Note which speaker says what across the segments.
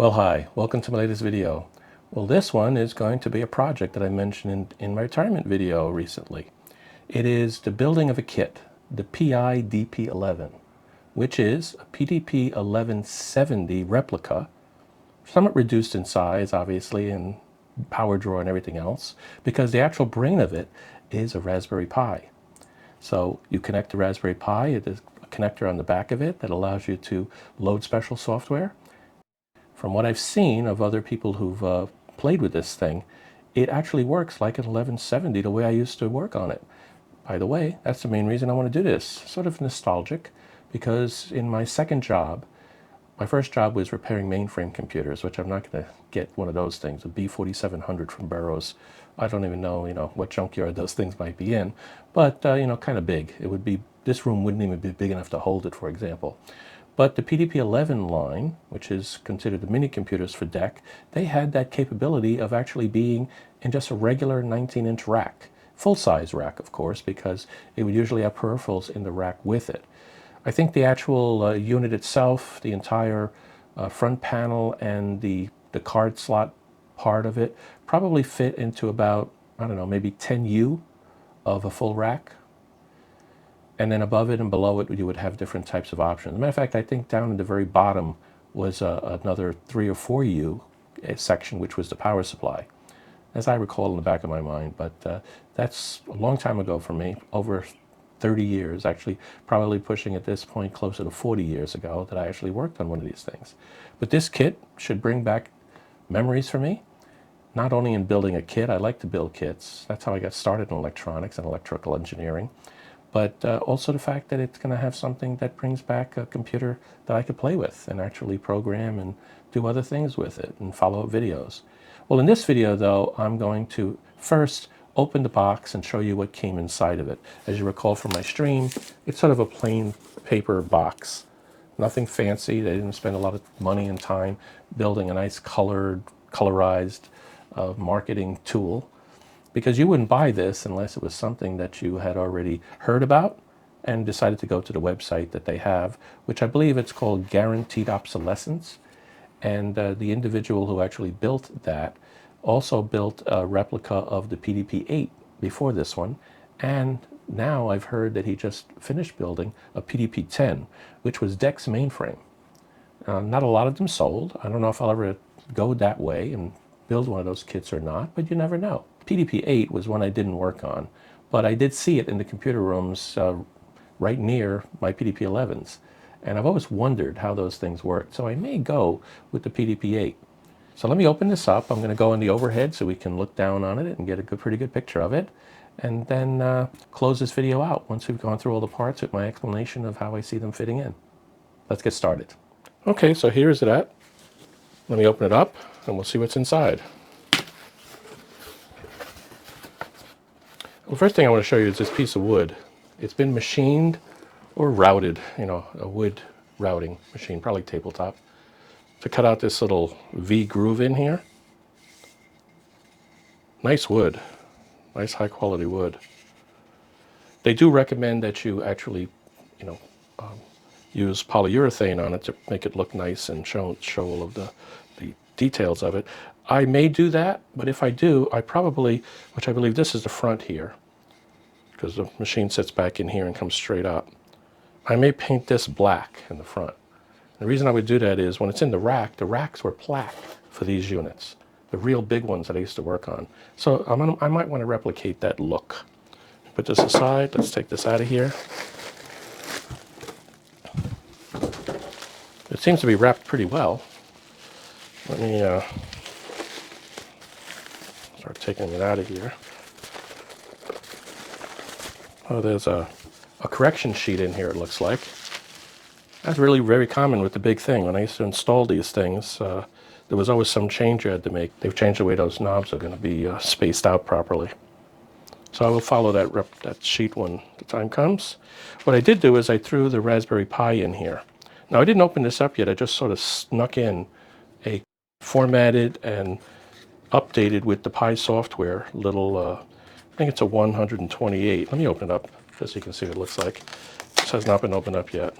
Speaker 1: Well, hi, welcome to my latest video. Well, this one is going to be a project that I mentioned in my retirement video recently. It is the building of a kit, the PiDP-11, which is a PiDP-1170 replica, somewhat reduced in size, obviously, and power draw and everything else, because the actual brain of it is a Raspberry Pi. So you connect the Raspberry Pi, there's a connector on the back of it that allows you to load special software. From what I've seen of other people who've played with this thing, it actually works like an 1170 the way I used to work on it. By the way, that's the main reason I want to do this. Sort of nostalgic, because in my second job, my first job was repairing mainframe computers, which I'm not going to get one of those things, a B4700 from Burroughs. I don't even know, what junkyard those things might be in, but, kind of big. It would be, this room wouldn't even be big enough to hold it, for example. But the PiDP-11 line, which is considered the mini computers for DEC, they had that capability of actually being in just a regular 19-inch rack. Full-size rack, of course, because it would usually have peripherals in the rack with it. I think the actual unit itself, the entire front panel and the card slot part of it probably fit into about, I don't know, maybe 10U of a full rack. And then above it and below it, you would have different types of options. As a matter of fact, I think down at the very bottom was another 3 or 4U section, which was the power supply, as I recall in the back of my mind. But that's a long time ago for me, over 30 years, actually probably pushing at this point closer to 40 years ago that I actually worked on one of these things. But this kit should bring back memories for me, not only in building a kit. I like to build kits. That's how I got started in electronics and electrical engineering. But also the fact that it's going to have something that brings back a computer that I could play with and actually program and do other things with it and follow up videos. Well, in this video, though, I'm going to first open the box and show you what came inside of it. As you recall from my stream, it's sort of a plain paper box. Nothing fancy. They didn't spend a lot of money and time building a nice colorized marketing tool, because you wouldn't buy this unless it was something that you had already heard about and decided to go to the website that they have, which I believe it's called Guaranteed Obsolescence. And the individual who actually built that also built a replica of the PiDP-8 before this one. And now I've heard that he just finished building a PiDP-10, which was DEC's mainframe. Not a lot of them sold. I don't know if I'll ever go that way and build one of those kits or not, but you never know. PiDP-8 was one I didn't work on, but I did see it in the computer rooms right near my PiDP-11s. And I've always wondered how those things worked, so I may go with the PiDP-8. So let me open this up. I'm going to go in the overhead so we can look down on it and get a pretty good picture of it, and then close this video out once we've gone through all the parts with my explanation of how I see them fitting in. Let's get started. Okay, so here's it at. Let me open it up and we'll see what's inside. Well, first thing I want to show you is this piece of wood. It's been machined or routed, a wood routing machine, probably tabletop, to cut out this little V groove in here. Nice wood, nice high quality wood. They do recommend that you actually, use polyurethane on it to make it look nice and show all of the details of it. I may do that, but if I do, I probably, which I believe this is the front here, because the machine sits back in here and comes straight up, I may paint this black in the front. The reason I would do that is when it's in the racks were plaqued for these units, the real big ones that I used to work on. So I might want to replicate that look. Put this aside, let's take this out of here. It seems to be wrapped pretty well. Let me start taking it out of here. Oh, there's a correction sheet in here, it looks like. That's really very common with the big thing. When I used to install these things, there was always some change you had to make. They've changed the way those knobs are going to be spaced out properly. So I will follow that sheet when the time comes. What I did do is I threw the Raspberry Pi in here. Now I didn't open this up yet, I just sort of snuck in a formatted and updated with the Pi software little, I think it's a 128. Let me open it up just so you can see what it looks like. This has not been opened up yet.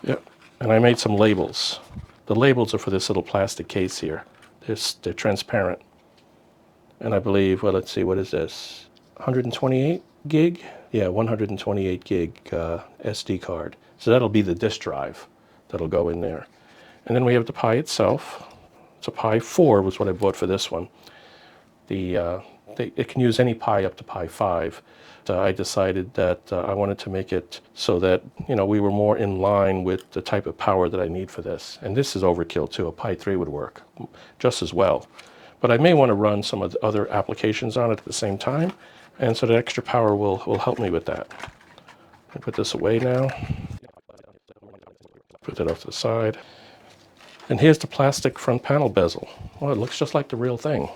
Speaker 1: Yep, And I made some labels. The labels are for this little plastic case here. They're transparent. And I believe, well, let's see, what is this? 128 gig? Yeah, 128 gig SD card. So that'll be the disk drive that'll go in there. And then we have the Pi itself. It's a Pi 4 was what I bought for this one. It can use any Pi up to Pi 5. I decided that I wanted to make it so that, you know, we were more in line with the type of power that I need for this. And this is overkill too. A Pi 3 would work just as well. But I may want to run some of the other applications on it at the same time, and so the extra power will help me with that. I put this away now. Put that off to the side. And here's the plastic front panel bezel. Well, it looks just like the real thing.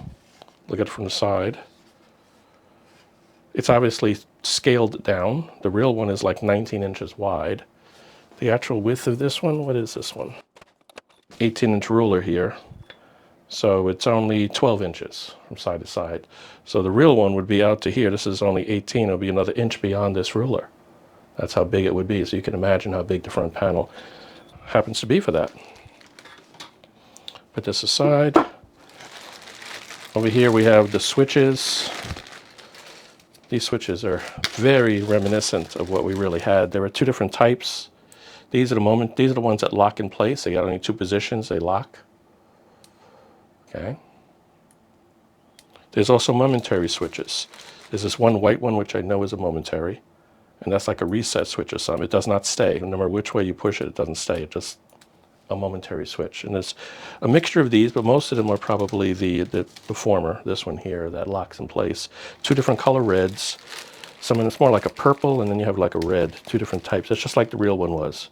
Speaker 1: Look at it from the side. It's obviously scaled down. The real one is like 19 inches wide. The actual width of this one, what is this one? 18-inch ruler here. So it's only 12 inches from side to side. So the real one would be out to here. This is only 18. It'll be another inch beyond this ruler. That's how big it would be. So you can imagine how big the front panel happens to be for that. Put this aside. Over here we have the switches. These switches are very reminiscent of what we really had. There are two different types. These are the ones that lock in place. They got only two positions. They lock. Okay. There's also momentary switches. There's this one white one which I know is a momentary, and that's like a reset switch or something. It does not stay. No matter which way you push it, it doesn't stay. It's just a momentary switch. And there's a mixture of these, but most of them are probably the former, this one here, that locks in place. Two different color reds. Some of them, it's more like a purple, and then you have like a red. Two different types. It's just like the real one was.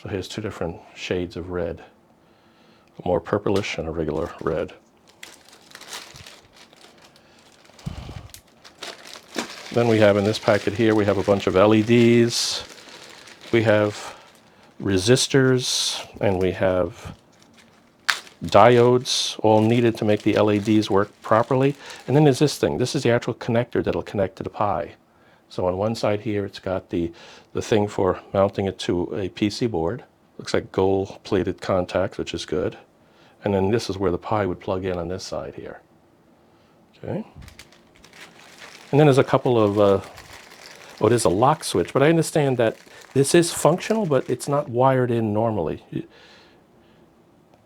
Speaker 1: So here's two different shades of red. A more purplish and a regular red. Then we have in this packet here, we have a bunch of LEDs. We have resistors, and we have diodes, all needed to make the LEDs work properly. And then there's this thing. This is the actual connector that'll connect to the Pi. So on one side here, it's got the thing for mounting it to a PC board. Looks like gold-plated contacts, which is good. And then this is where the Pi would plug in on this side here. Okay. And then there's a couple of, there's a lock switch, but I understand that this is functional, but it's not wired in normally.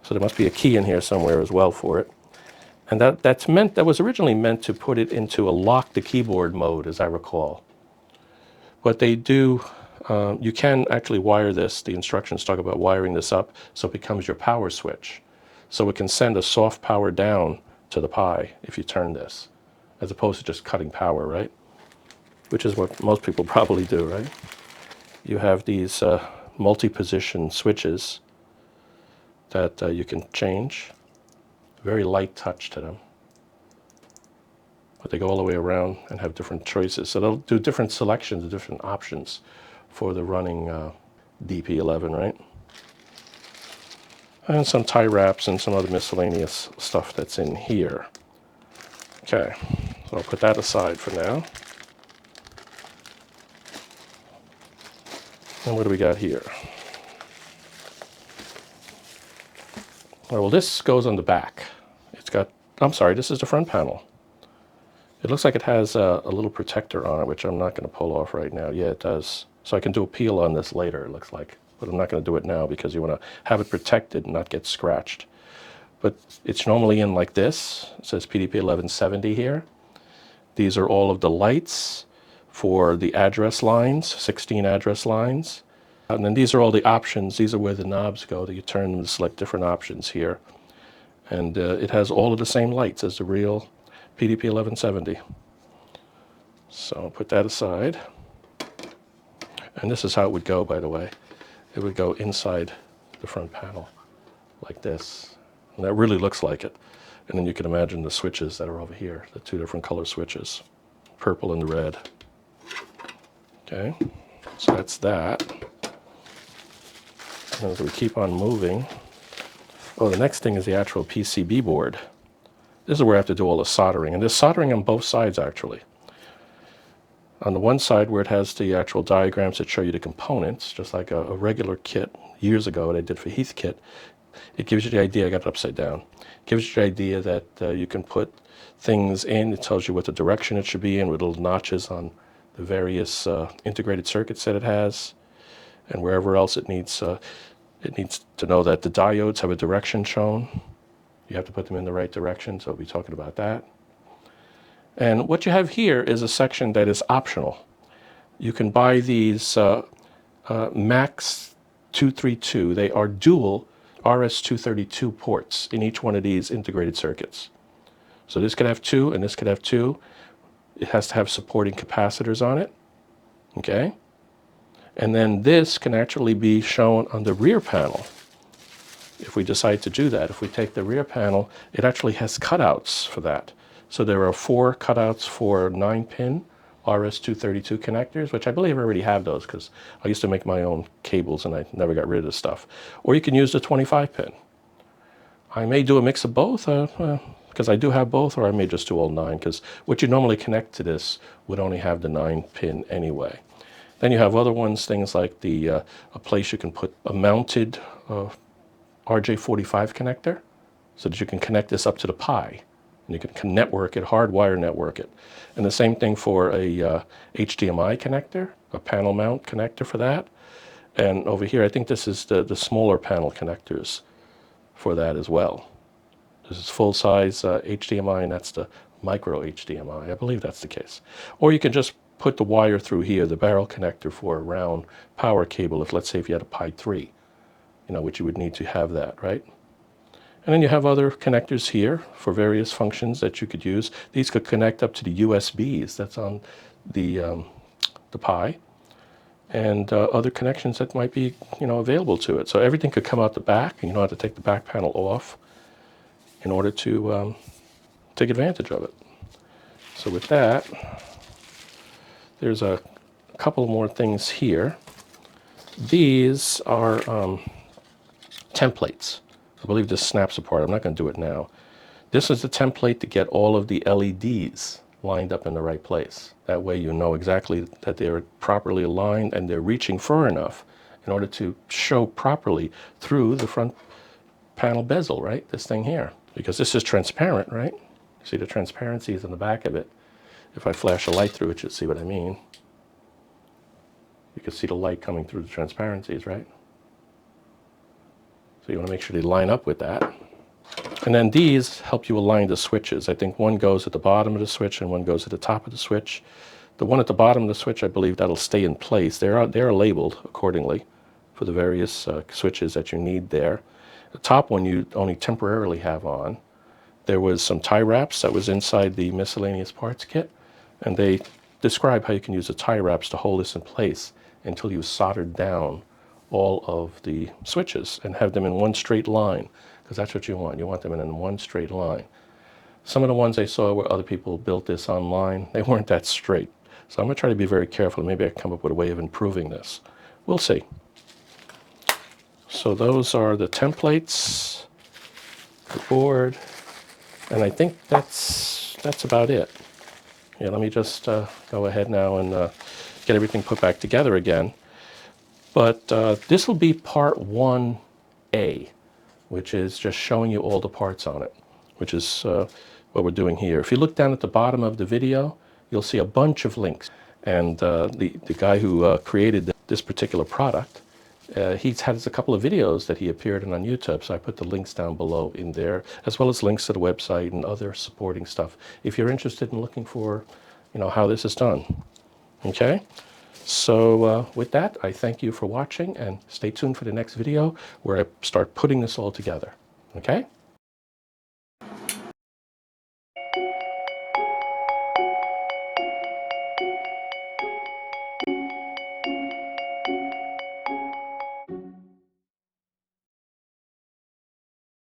Speaker 1: So there must be a key in here somewhere as well for it. And that was originally meant to put it into a lock the keyboard mode, as I recall. What they do, you can actually wire this. The instructions talk about wiring this up so it becomes your power switch. So it can send a soft power down to the Pi if you turn this, as opposed to just cutting power, right? Which is what most people probably do, right? You have these multi-position switches that you can change. Very light touch to them. But they go all the way around and have different choices. So they'll do different selections, different options for the running DP-11, right? And some tie wraps and some other miscellaneous stuff that's in here. Okay, so I'll put that aside for now. And what do we got here? Well, this goes on the back. It's got, I'm sorry, this is the front panel. It looks like it has a little protector on it, which I'm not going to pull off right now. Yeah, it does. So I can do a peel on this later, it looks like. But I'm not going to do it now because you want to have it protected and not get scratched. But it's normally in like this. It says PiDP-1170 here. These are all of the lights for the address lines, 16 address lines. And then these are all the options. These are where the knobs go that you turn them to select different options here. And it has all of the same lights as the real PiDP-1170. So I'll put that aside. And this is how it would go, by the way. It would go inside the front panel like this. And that really looks like it. And then you can imagine the switches that are over here, the two different color switches, purple and the red. Okay, so that's that. And as we keep on moving, oh, the next thing is the actual PCB board. This is where I have to do all the soldering, and there's soldering on both sides actually. On the one side where it has the actual diagrams that show you the components, just like a regular kit years ago that I did for Heathkit, it gives you the idea. I got it upside down. It gives you the idea that you can put things in. It tells you what the direction it should be in with little notches on the various integrated circuits that it has, and wherever else it needs to know that the diodes have a direction shown. You have to put them in the right direction, so we'll be talking about that. And what you have here is a section that is optional. You can buy these Max 232. They are dual RS-232 ports in each one of these integrated circuits. So this could have 2 and this could have 2. It has to have supporting capacitors on it. Okay? And then this can actually be shown on the rear panel. If we decide to do that, if we take the rear panel, it actually has cutouts for that. So there are 4 cutouts for 9-pin RS-232 connectors, which I believe I already have those because I used to make my own cables and I never got rid of the stuff. Or you can use the 25-pin. I may do a mix of both because I do have both, or I may just do all 9 because what you normally connect to this would only have the 9-pin anyway. Then you have other ones, things like a place you can put a mounted RJ45 connector so that you can connect this up to the Pi. And you can network it, hardwire network it. And the same thing for a HDMI connector, a panel mount connector for that. And over here, I think this is the smaller panel connectors for that as well. This is full-size HDMI, and that's the micro HDMI. I believe that's the case. Or you can just put the wire through here, the barrel connector for a round power cable, if let's say if you had a Pi 3, which you would need to have that, right? And then you have other connectors here for various functions that you could use. These could connect up to the USBs that's on the Pi, and other connections that might be available to it. So everything could come out the back, and you don't have to take the back panel off in order to take advantage of it. So with that, there's a couple more things here. These are templates. I believe this snaps apart. I'm not going to do it now. This is the template to get all of the LEDs lined up in the right place. That way you know exactly that they're properly aligned and they're reaching far enough in order to show properly through the front panel bezel, right? This thing here. Because this is transparent, right? See the transparency is in the back of it. If I flash a light through it, you'll see what I mean. You can see the light coming through the transparencies, right? So you want to make sure they line up with that. And then these help you align the switches. I think one goes at the bottom of the switch and one goes at the top of the switch. The one at the bottom of the switch, I believe that'll stay in place. They are labeled accordingly for the various switches that you need there. The top one you only temporarily have on. There was some tie wraps that was inside the miscellaneous parts kit, and they describe how you can use the tie wraps to hold this in place until you've soldered down all of the switches and have them in one straight line, because that's what you want. You want them in one straight line. Some of the ones I saw where other people built this online, they weren't that straight. So I'm going to try to be very careful. Maybe I can come up with a way of improving this. We'll see. So those are the templates, the board, and I think that's about it. Yeah, let me just go ahead now and get everything put back together again. But this will be part 1A, which is just showing you all the parts on it, which is what we're doing here. If you look down at the bottom of the video, you'll see a bunch of links. And the guy who created this particular product, he's had a couple of videos that he appeared in on YouTube, so I put the links down below in there, as well as links to the website and other supporting stuff, if you're interested in looking for, how this is done. Okay? So with that, I thank you for watching, and stay tuned for the next video where I start putting this all together. Okay?